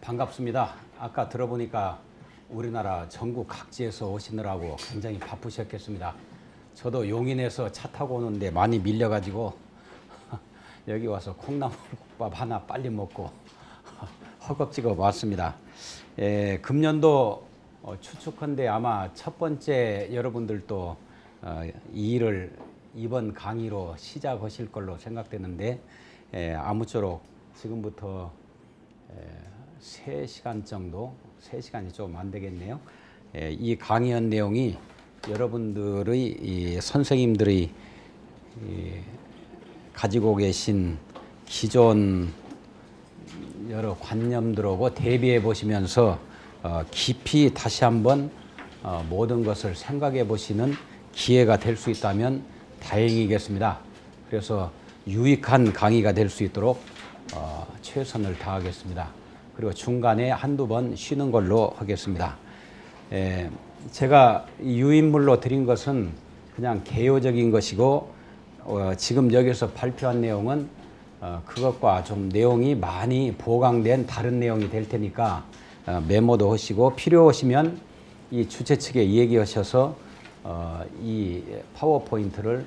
반갑습니다. 아까 들어보니까 우리나라 전국 각지에서 오시느라고 굉장히 바쁘셨겠습니다. 저도 용인에서 차 타고 오는데 많이 밀려가지고 여기 와서 콩나물국밥 하나 빨리 먹고 허겁지겁 왔습니다. 금년도 추측컨대 아마 첫 번째 여러분들도 이 일을 이번 강의로 시작하실 걸로 생각되는데 아무쪼록 지금부터 3시간 정도, 3시간이 좀 안 되겠네요. 이 강의한 내용이 여러분들의 이 선생님들이 가지고 계신 기존 여러 관념들하고 대비해 보시면서 깊이 다시 한번 모든 것을 생각해 보시는 기회가 될 수 있다면 다행이겠습니다. 그래서 유익한 강의가 될 수 있도록 최선을 다하겠습니다. 그리고 중간에 한두 번 쉬는 걸로 하겠습니다. 제가 유인물로 드린 것은 그냥 개요적인 것이고 지금 여기서 발표한 내용은 그것과 좀 내용이 많이 보강된 다른 내용이 될 테니까 메모도 하시고 필요하시면 이 주최 측에 얘기하셔서 이 파워포인트를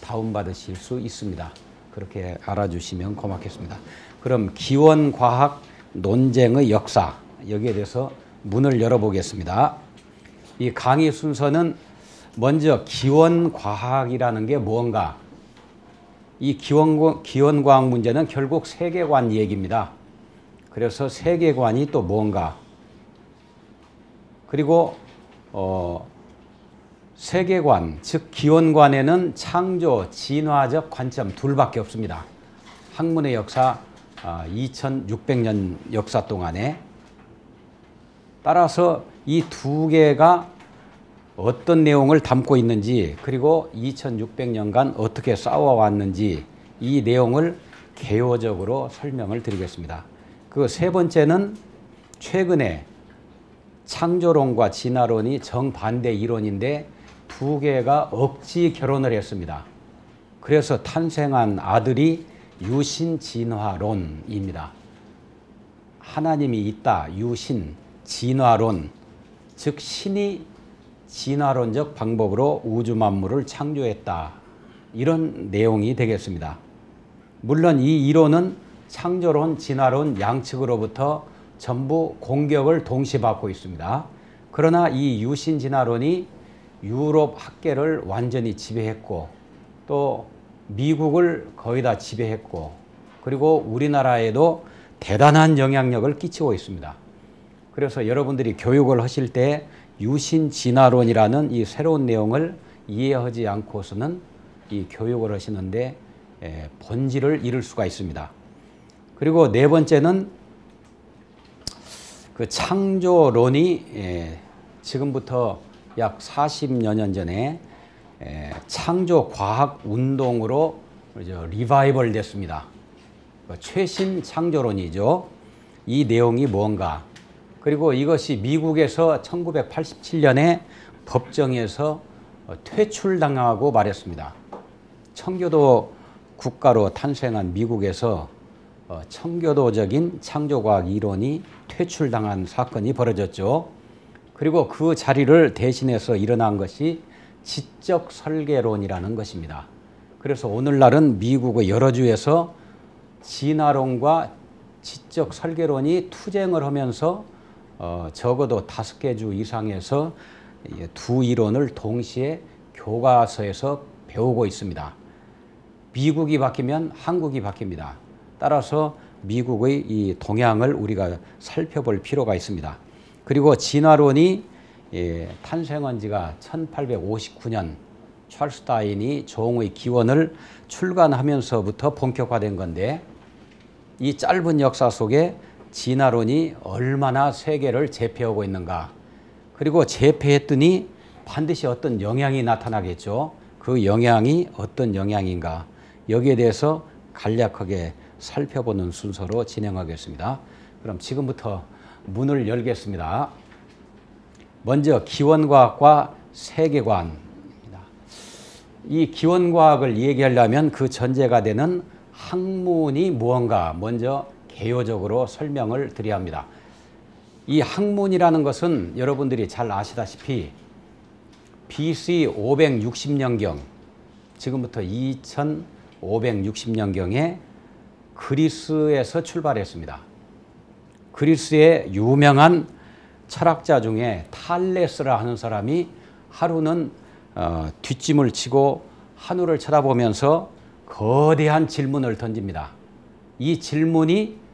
다운받으실 수 있습니다. 그렇게 알아주시면 고맙겠습니다. 그럼 기원과학 논쟁의 역사, 여기에 대해서 문을 열어보겠습니다. 이 강의 순서는 먼저 기원과학이라는 게 뭔가, 이 기원과학 문제는 결국 세계관 얘기입니다. 그래서 세계관이 또 뭔가, 그리고 세계관, 즉 기원관에는 창조, 진화적 관점 둘밖에 없습니다. 학문의 역사 2600년 역사 동안에. 따라서 이 두 개가 어떤 내용을 담고 있는지, 그리고 2600년간 어떻게 싸워왔는지 이 내용을 개요적으로 설명을 드리겠습니다. 그 세 번째는 최근에 창조론과 진화론이 정반대 이론인데 두 개가 억지 결혼을 했습니다. 그래서 탄생한 아들이 유신진화론입니다. 하나님이 있다, 유신, 진화론, 즉 신이 진화론적 방법으로 우주 만물을 창조했다, 이런 내용이 되겠습니다. 물론 이 이론은 창조론, 진화론 양측으로부터 전부 공격을 동시에 받고 있습니다. 그러나 이 유신진화론이 유럽 학계를 완전히 지배했고 또 미국을 거의 다 지배했고 그리고 우리나라에도 대단한 영향력을 끼치고 있습니다. 그래서 여러분들이 교육을 하실 때 유신진화론이라는 이 새로운 내용을 이해하지 않고서는 이 교육을 하시는데 본질을 잃을 수가 있습니다. 그리고 네 번째는 그 창조론이 지금부터 약 40여 년 전에 창조과학 운동으로 리바이벌 됐습니다. 최신 창조론이죠. 이 내용이 뭔가, 그리고 이것이 미국에서 1987년에 법정에서 퇴출당하고 말했습니다. 청교도 국가로 탄생한 미국에서 청교도적인 창조과학 이론이 퇴출당한 사건이 벌어졌죠. 그리고 그 자리를 대신해서 일어난 것이 지적 설계론이라는 것입니다. 그래서 오늘날은 미국의 여러 주에서 진화론과 지적 설계론이 투쟁을 하면서 적어도 5개 주 이상에서 두 이론을 동시에 교과서에서 배우고 있습니다. 미국이 바뀌면 한국이 바뀝니다. 따라서 미국의 이 동향을 우리가 살펴볼 필요가 있습니다. 그리고 진화론이 탄생한 지가 1859년 찰스 다윈이 종의 기원을 출간하면서부터 본격화된 건데, 이 짧은 역사 속에 진화론이 얼마나 세계를 제패하고 있는가, 그리고 제패했더니 반드시 어떤 영향이 나타나겠죠. 그 영향이 어떤 영향인가, 여기에 대해서 간략하게 살펴보는 순서로 진행하겠습니다. 그럼 지금부터 문을 열겠습니다. 먼저 기원과학과 세계관입니다. 이 기원과학을 얘기하려면 그 전제가 되는 학문이 무언가 먼저 개요적으로 설명을 드려야 합니다. 이 학문이라는 것은 여러분들이 잘 아시다시피 BC 560년경, 지금부터 2560년경에 그리스에서 출발했습니다. 그리스의 유명한 철학자 중에 탈레스라 하는 사람이 하루는 뒷짐을 치고 하늘을 쳐다보면서 거대한 질문을 던집니다. 이 질문이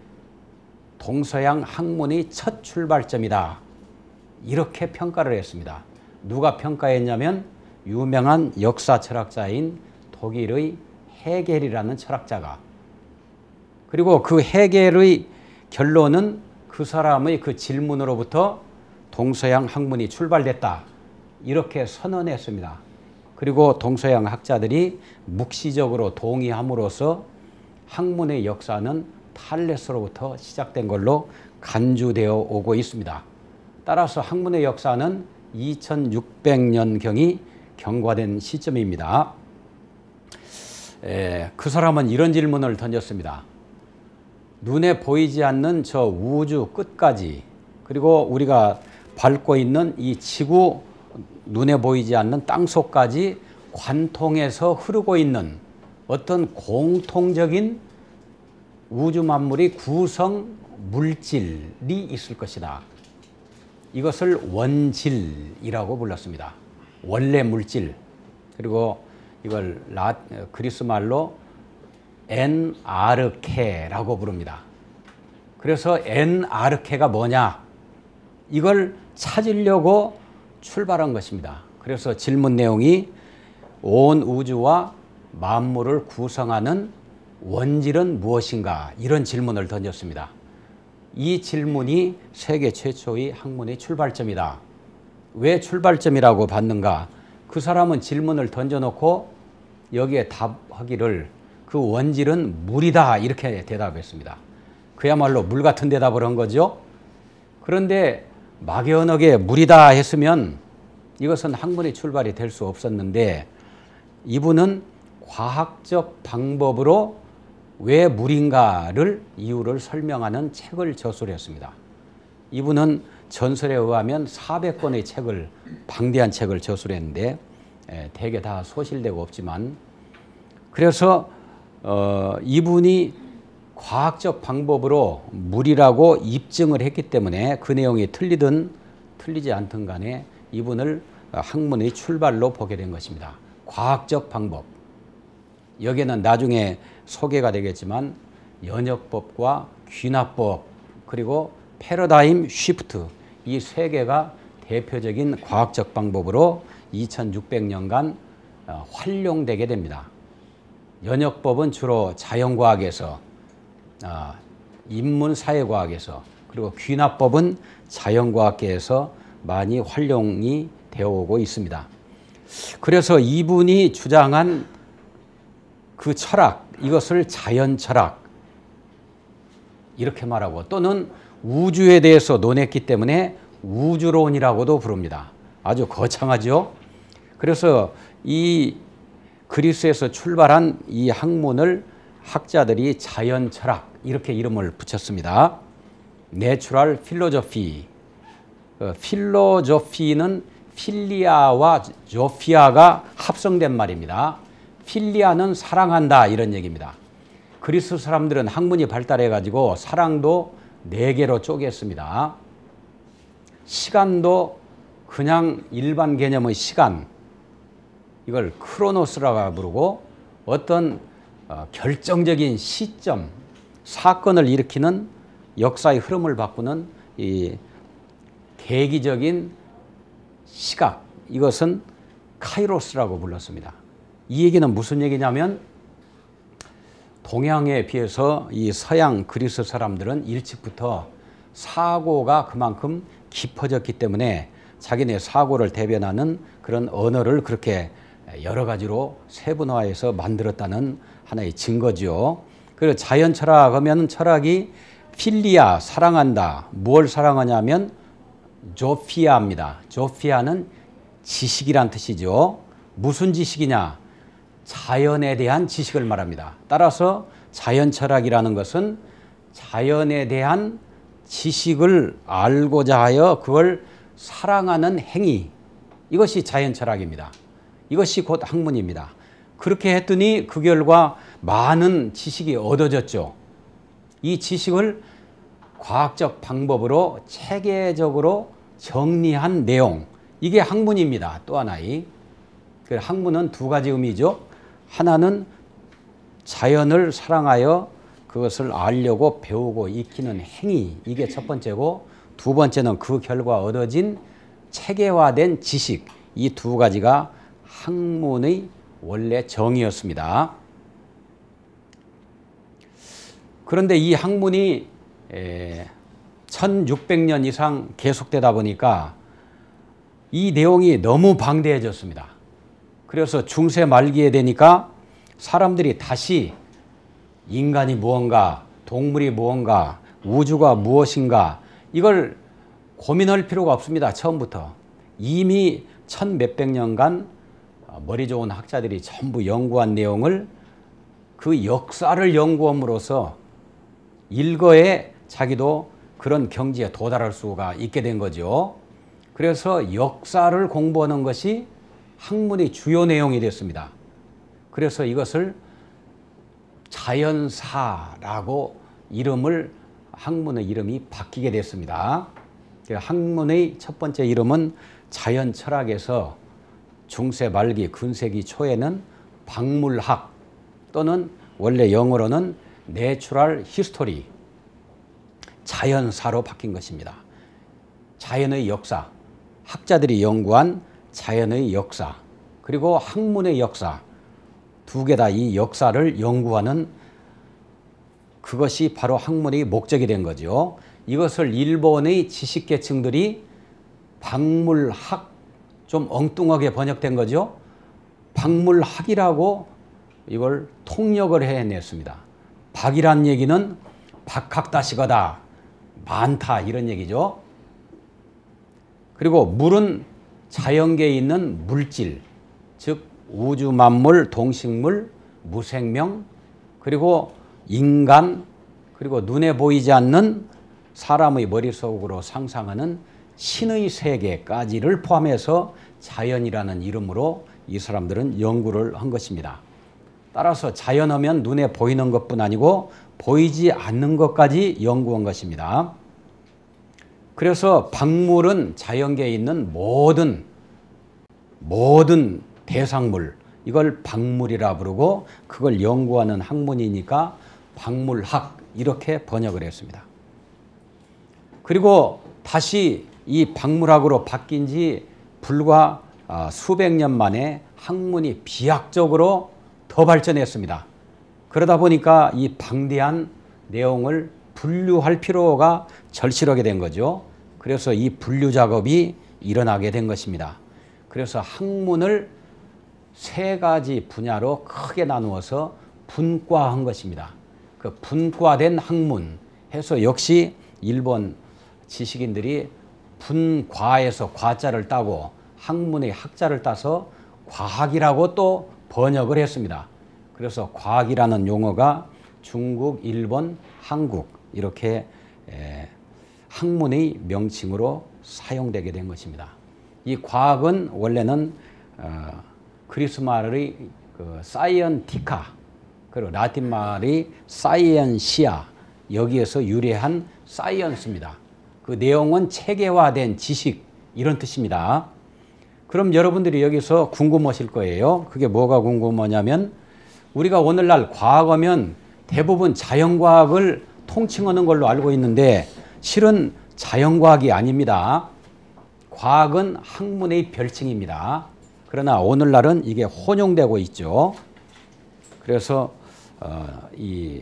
동서양 학문의 첫 출발점이다. 이렇게 평가를 했습니다. 누가 평가했냐면 유명한 역사 철학자인 독일의 헤겔이라는 철학자가. 그리고 그 헤겔의 결론은 그 사람의 그 질문으로부터 동서양 학문이 출발됐다. 이렇게 선언했습니다. 그리고 동서양 학자들이 묵시적으로 동의함으로써 학문의 역사는 탈레스로부터 시작된 걸로 간주되어 오고 있습니다. 따라서 학문의 역사는 2600년경이 경과된 시점입니다. 그 사람은 이런 질문을 던졌습니다. 눈에 보이지 않는 저 우주 끝까지, 그리고 우리가 밟고 있는 이 지구, 눈에 보이지 않는 땅속까지 관통해서 흐르고 있는 어떤 공통적인 우주 만물의 구성 물질이 있을 것이다. 이것을 원질이라고 불렀습니다. 원래 물질. 그리고 이걸 그리스 말로 엔아르케라고 부릅니다. 그래서 엔아르케가 뭐냐? 이걸 찾으려고 출발한 것입니다. 그래서 질문 내용이 온 우주와 만물을 구성하는 원질은 무엇인가? 이런 질문을 던졌습니다. 이 질문이 세계 최초의 학문의 출발점이다. 왜 출발점이라고 봤는가? 그 사람은 질문을 던져놓고 여기에 답하기를 그 원질은 물이다 이렇게 대답했습니다. 그야말로 물 같은 대답을 한 거죠. 그런데 막연하게 물이다 했으면 이것은 학문의 출발이 될 수 없었는데 이분은 과학적 방법으로 왜 물인가를 이유를 설명하는 책을 저술했습니다. 이분은 전설에 의하면 400권의 책을, 방대한 책을 저술했는데 대개 다 소실되고 없지만, 그래서 이분이 과학적 방법으로 물이라고 입증을 했기 때문에 그 내용이 틀리든 틀리지 않든 간에 이분을 학문의 출발로 보게 된 것입니다. 과학적 방법. 여기에는 나중에 소개가 되겠지만 연역법과 귀납법, 그리고 패러다임 쉬프트, 이 세 개가 대표적인 과학적 방법으로 2600년간 활용되게 됩니다. 연역법은 주로 자연과학에서, 인문사회과학에서, 그리고 귀납법은 자연과학계에서 많이 활용이 되어 오고 있습니다. 그래서 이분이 주장한 그 철학, 이것을 자연철학 이렇게 말하고, 또는 우주에 대해서 논했기 때문에 우주론이라고도 부릅니다. 아주 거창하죠. 그래서 이 그리스에서 출발한 이 학문을 학자들이 자연철학 이렇게 이름을 붙였습니다. 내추럴 필로조피. 필로조피는 필리아와 조피아가 합성된 말입니다. 필리아는 사랑한다 이런 얘기입니다. 그리스 사람들은 학문이 발달해 가지고 사랑도 4개로 쪼갰습니다. 시간도 그냥 일반 개념의 시간, 이걸 크로노스라고 부르고, 어떤 결정적인 시점, 사건을 일으키는 역사의 흐름을 바꾸는 이 계기적인 시각, 이것은 카이로스라고 불렀습니다. 이 얘기는 무슨 얘기냐면 동양에 비해서 이 서양 그리스 사람들은 일찍부터 사고가 그만큼 깊어졌기 때문에 자기네 사고를 대변하는 그런 언어를 그렇게 여러 가지로 세분화해서 만들었다는 하나의 증거죠. 그리고 자연철학 하면 철학이 필리아, 사랑한다. 뭘 사랑하냐면 조피아입니다. 조피아는 지식이란 뜻이죠. 무슨 지식이냐? 자연에 대한 지식을 말합니다. 따라서 자연철학이라는 것은 자연에 대한 지식을 알고자 하여 그걸 사랑하는 행위, 이것이 자연 철학입니다. 이것이 곧 학문입니다. 그렇게 했더니 그 결과 많은 지식이 얻어졌죠. 이 지식을 과학적 방법으로 체계적으로 정리한 내용, 이게 학문입니다. 또 하나의. 학문은 두 가지 의미죠. 하나는 자연을 사랑하여 그것을 알려고 배우고 익히는 행위, 이게 첫 번째고, 두 번째는 그 결과 얻어진 체계화된 지식, 이 두 가지가 학문의 원래 정의였습니다. 그런데 이 학문이 1600년 이상 계속되다 보니까 이 내용이 너무 방대해졌습니다. 그래서 중세 말기에 되니까 사람들이 다시 인간이 무언가, 동물이 무언가, 우주가 무엇인가, 이걸 고민할 필요가 없습니다. 처음부터. 이미 1000몇백 년간 머리 좋은 학자들이 전부 연구한 내용을 그 역사를 연구함으로써 일거에 자기도 그런 경지에 도달할 수가 있게 된 거죠. 그래서 역사를 공부하는 것이 학문의 주요 내용이 됐습니다. 그래서 이것을 자연사라고 학문의 이름이 바뀌게 됐습니다. 학문의 첫 번째 이름은 자연 철학에서 중세 말기 근세기 초에는 박물학 또는 원래 영어로는 내추럴 히스토리, 자연사로 바뀐 것입니다. 자연의 역사, 학자들이 연구한 자연의 역사, 그리고 학문의 역사, 두 개 다 이 역사를 연구하는 그것이 바로 학문의 목적이 된 거죠. 이것을 일본의 지식계층들이 박물학, 좀 엉뚱하게 번역된 거죠. 박물학이라고 이걸 통역을 해냈습니다. 박이란 얘기는 박학다시거다, 많다, 이런 얘기죠. 그리고 물은 자연계에 있는 물질, 즉 우주 만물, 동식물, 무생명, 그리고 인간, 그리고 눈에 보이지 않는 사람의 머릿속으로 상상하는 신의 세계까지를 포함해서 자연이라는 이름으로 이 사람들은 연구를 한 것입니다. 따라서 자연하면 눈에 보이는 것뿐 아니고 보이지 않는 것까지 연구한 것입니다. 그래서 박물은 자연계에 있는 모든 대상물, 이걸 박물이라 부르고 그걸 연구하는 학문이니까 박물학, 이렇게 번역을 했습니다. 그리고 다시 이 박물학으로 바뀐 지 불과 수백 년 만에 학문이 비약적으로 더 발전했습니다. 그러다 보니까 이 방대한 내용을 분류할 필요가 절실하게 된 거죠. 그래서 이 분류 작업이 일어나게 된 것입니다. 그래서 학문을 세 가지 분야로 크게 나누어서 분과한 것입니다. 그 분과된 학문 해서 역시 일본 지식인들이 분과에서 과자를 따고 학문의 학자를 따서 과학이라고 또 번역을 했습니다. 그래서 과학이라는 용어가 중국, 일본, 한국 이렇게 학문의 명칭으로 사용되게 된 것입니다. 이 과학은 원래는 그리스 말의 사이언티카, 그리고 라틴 말의 사이언시아, 여기에서 유래한 사이언스입니다. 그 내용은 체계화된 지식, 이런 뜻입니다. 그럼 여러분들이 여기서 궁금하실 거예요. 그게 뭐가 궁금하냐면, 우리가 오늘날 과학하면 대부분 자연과학을 통칭하는 걸로 알고 있는데 실은 자연과학이 아닙니다. 과학은 학문의 별칭입니다. 그러나 오늘날은 이게 혼용되고 있죠. 그래서 이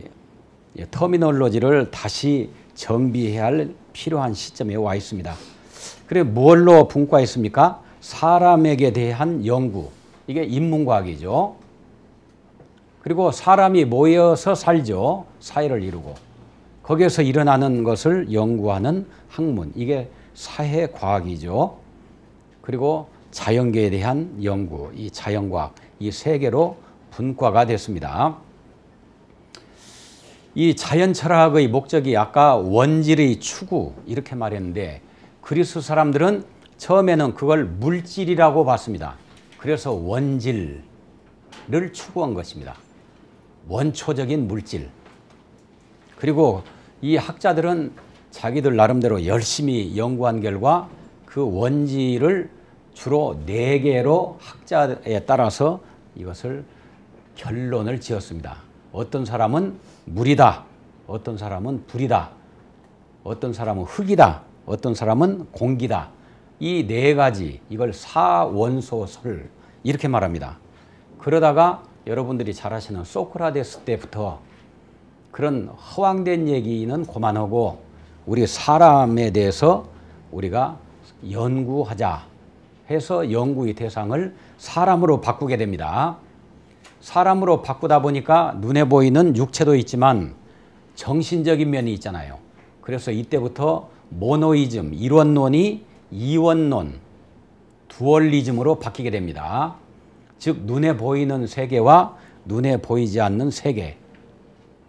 터미놀로지를 다시 정비해야 할 필요한 시점에 와 있습니다. 그래 뭘로 분과했습니까? 사람에게 대한 연구, 이게 인문과학이죠. 그리고 사람이 모여서 살죠. 사회를 이루고 거기에서 일어나는 것을 연구하는 학문, 이게 사회과학이죠. 그리고 자연계에 대한 연구, 이 자연과학, 이 세 개로 분과가 됐습니다. 이 자연 철학의 목적이 아까 원질의 추구 이렇게 말했는데 그리스 사람들은 처음에는 그걸 물질이라고 봤습니다. 그래서 원질을 추구한 것입니다. 원초적인 물질. 그리고 이 학자들은 자기들 나름대로 열심히 연구한 결과 그 원질을 주로 4개로 학자에 따라서 이것을 결론을 지었습니다. 어떤 사람은 물이다, 어떤 사람은 불이다, 어떤 사람은 흙이다, 어떤 사람은 공기다. 이 4가지, 이걸 사원소설 이렇게 말합니다. 그러다가 여러분들이 잘 아시는 소크라테스 때부터 그런 허황된 얘기는 그만하고 우리 사람에 대해서 우리가 연구하자 해서 연구의 대상을 사람으로 바꾸게 됩니다. 사람으로 바꾸다 보니까 눈에 보이는 육체도 있지만 정신적인 면이 있잖아요. 그래서 이때부터 모노이즘, 일원론이 이원론, 두얼리즘으로 바뀌게 됩니다. 즉 눈에 보이는 세계와 눈에 보이지 않는 세계,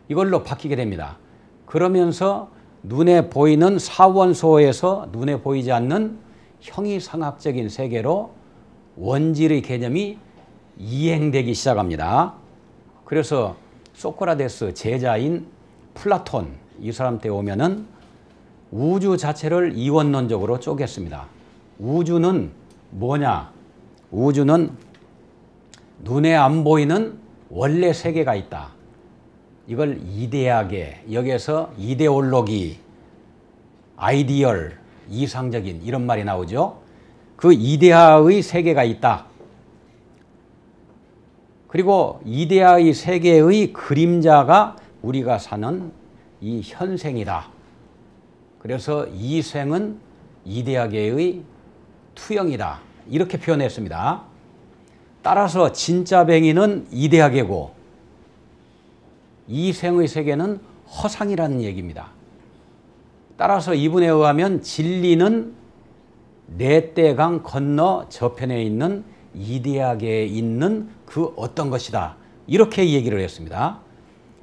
이걸로 바뀌게 됩니다. 그러면서 눈에 보이는 사원소에서 눈에 보이지 않는 형이상학적인 세계로 원질의 개념이 이행되기 시작합니다. 그래서 소크라테스 제자인 플라톤, 이 사람 때 오면은 우주 자체를 이원론적으로 쪼갰습니다. 우주는 뭐냐? 우주는 눈에 안 보이는 원래 세계가 있다. 이걸 이데아계, 여기에서 이데올로기, 아이디얼, 이상적인 이런 말이 나오죠. 그 이데아의 세계가 있다. 그리고 이데아의 세계의 그림자가 우리가 사는 이 현생이다. 그래서 이 생은 이데아계의 투영이다. 이렇게 표현했습니다. 따라서 진짜 뱅이는 이데아계고 이 생의 세계는 허상이라는 얘기입니다. 따라서 이분에 의하면 진리는 넷대강 건너 저편에 있는 이데아계에 있는 그 어떤 것이다. 이렇게 얘기를 했습니다.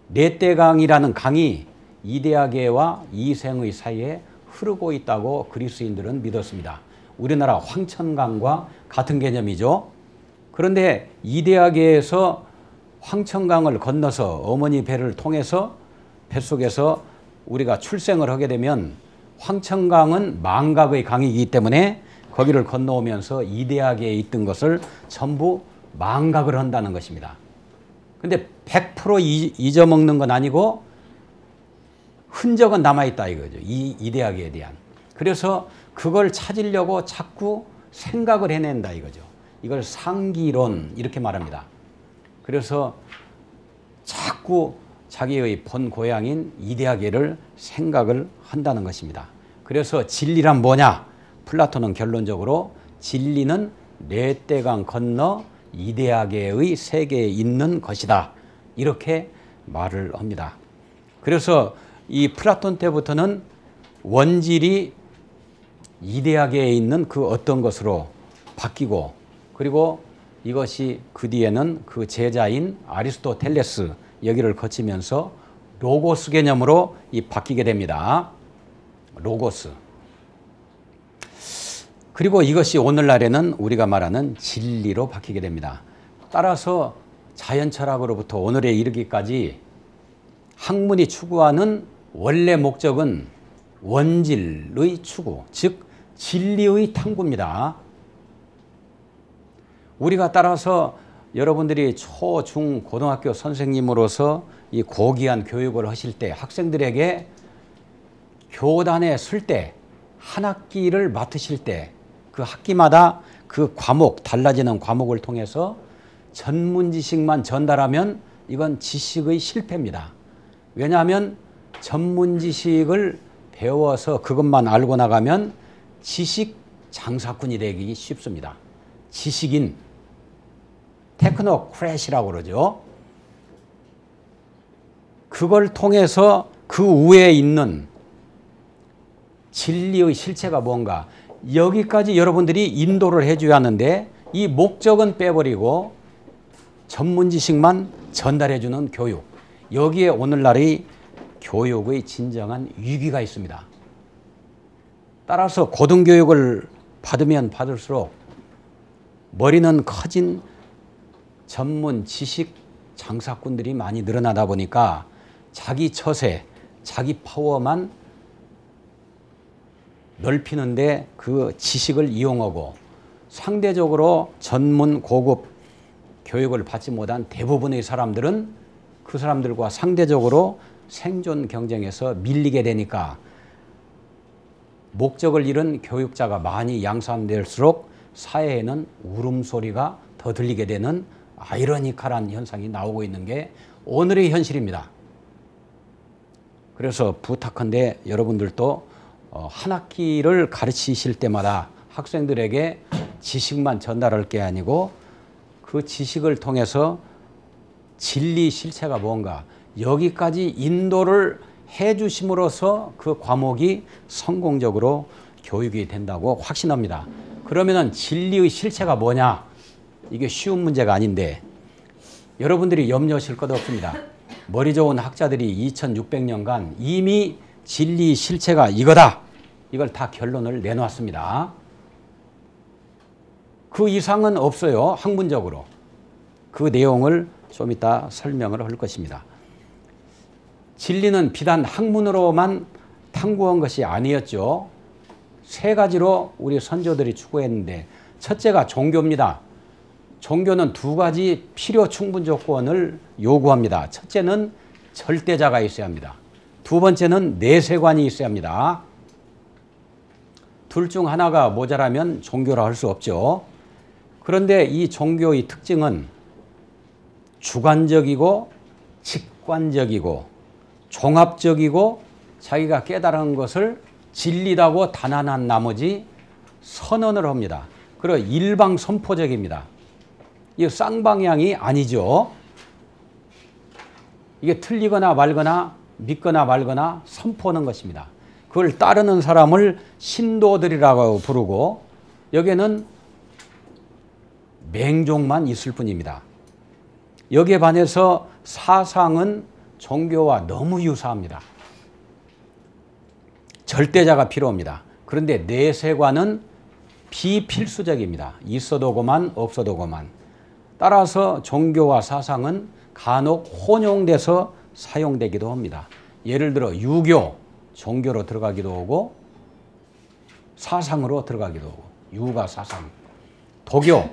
넷대강이라는 강이 이데아계와 이생의 사이에 흐르고 있다고 그리스인들은 믿었습니다. 우리나라 황천강과 같은 개념이죠. 그런데 이데아계에서 황천강을 건너서 어머니 배를 통해서 뱃속에서 우리가 출생을 하게 되면 황천강은 망각의 강이기 때문에 거기를 건너오면서 이데아계에 있던 것을 전부 망각을 한다는 것입니다. 근데 100% 잊어먹는 건 아니고 흔적은 남아있다 이거죠. 이 이데아계에 대한. 그래서 그걸 찾으려고 자꾸 생각을 해낸다 이거죠. 이걸 상기론 이렇게 말합니다. 그래서 자꾸 자기의 본 고향인 이데아계를 생각을 한다는 것입니다. 그래서 진리란 뭐냐? 플라톤은 결론적으로 진리는 넷대강 건너 이데아계의 세계에 있는 것이다. 이렇게 말을 합니다. 그래서 이 플라톤 때부터는 원질이 이데아계에 있는 그 어떤 것으로 바뀌고 그리고 이것이 그 뒤에는 그 제자인 아리스토텔레스 여기를 거치면서 로고스 개념으로 바뀌게 됩니다. 로고스. 그리고 이것이 오늘날에는 우리가 말하는 진리로 바뀌게 됩니다. 따라서 자연철학으로부터 오늘에 이르기까지 학문이 추구하는 원래 목적은 원질의 추구, 즉 진리의 탐구입니다. 우리가 따라서 여러분들이 초, 중, 고등학교 선생님으로서 이 고귀한 교육을 하실 때 학생들에게 교단에 설 때 한 학기를 맡으실 때 그 학기마다 그 과목, 달라지는 과목을 통해서 전문 지식만 전달하면 이건 지식의 실패입니다. 왜냐하면 전문 지식을 배워서 그것만 알고 나가면 지식 장사꾼이 되기 쉽습니다. 지식인, 테크노크래시라고 그러죠. 그걸 통해서 그 위에 있는 진리의 실체가 뭔가 여기까지 여러분들이 인도를 해줘야 하는데 이 목적은 빼버리고 전문 지식만 전달해주는 교육. 여기에 오늘날의 교육의 진정한 위기가 있습니다. 따라서 고등교육을 받으면 받을수록 머리는 커진 전문 지식 장사꾼들이 많이 늘어나다 보니까 자기 처세, 자기 파워만 넓히는데 그 지식을 이용하고 상대적으로 전문 고급 교육을 받지 못한 대부분의 사람들은 그 사람들과 상대적으로 생존 경쟁에서 밀리게 되니까 목적을 잃은 교육자가 많이 양산될수록 사회에는 울음소리가 더 들리게 되는 아이러니컬한 현상이 나오고 있는 게 오늘의 현실입니다. 그래서 부탁한데 여러분들도 한 학기를 가르치실 때마다 학생들에게 지식만 전달할 게 아니고 그 지식을 통해서 진리 실체가 뭔가 여기까지 인도를 해 주심으로써 그 과목이 성공적으로 교육이 된다고 확신합니다. 그러면은 진리의 실체가 뭐냐? 이게 쉬운 문제가 아닌데 여러분들이 염려하실 것 없습니다. 머리 좋은 학자들이 2600년간 이미 진리 실체가 이거다. 이걸 다 결론을 내놓았습니다. 그 이상은 없어요. 학문적으로. 그 내용을 좀 이따 설명을 할 것입니다. 진리는 비단 학문으로만 탐구한 것이 아니었죠. 세 가지로 우리 선조들이 추구했는데 첫째가 종교입니다. 종교는 두 가지 필요 충분 조건을 요구합니다. 첫째는 절대자가 있어야 합니다. 두 번째는 내세관이 있어야 합니다. 둘 중 하나가 모자라면 종교라 할 수 없죠. 그런데 이 종교의 특징은 주관적이고 직관적이고 종합적이고 자기가 깨달은 것을 진리라고 단언한 나머지 선언을 합니다. 그리고 일방선포적입니다. 이 쌍방향이 아니죠. 이게 틀리거나 말거나 믿거나 말거나 선포하는 것입니다. 그걸 따르는 사람을 신도들이라고 부르고 여기에는 맹종만 있을 뿐입니다. 여기에 반해서 사상은 종교와 너무 유사합니다. 절대자가 필요합니다. 그런데 내세관은 비필수적입니다. 있어도 그만 없어도 그만. 따라서 종교와 사상은 간혹 혼용돼서 사용되기도 합니다. 예를 들어 유교, 종교로 들어가기도 하고 사상으로 들어가기도 하고 유가 사상. 도교,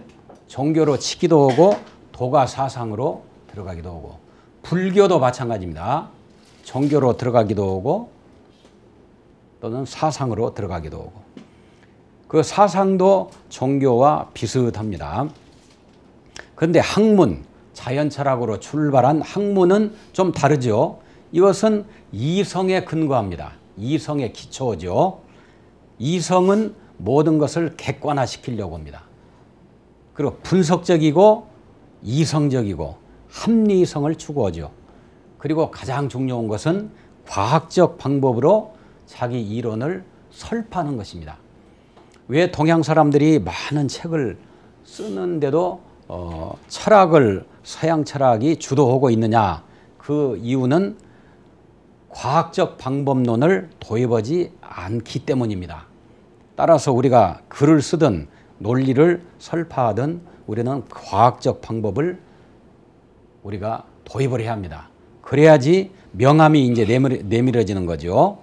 종교로 치기도 하고 도가 사상으로 들어가기도 하고 불교도 마찬가지입니다. 종교로 들어가기도 하고 또는 사상으로 들어가기도 하고 그 사상도 종교와 비슷합니다. 그런데 학문, 자연철학으로 출발한 학문은 좀 다르죠. 이것은 이성에 근거합니다. 이성에 기초죠. 이성은 모든 것을 객관화시키려고 합니다. 그리고 분석적이고 이성적이고 합리성을 추구하죠. 그리고 가장 중요한 것은 과학적 방법으로 자기 이론을 설파하는 것입니다. 왜 동양 사람들이 많은 책을 쓰는데도 철학을 서양 철학이 주도하고 있느냐? 그 이유는 과학적 방법론을 도입하지 않기 때문입니다. 따라서 우리가 글을 쓰든 논리를 설파하든 우리는 과학적 방법을 우리가 도입을 해야 합니다. 그래야지 명암이 이제 내밀어지는 거죠.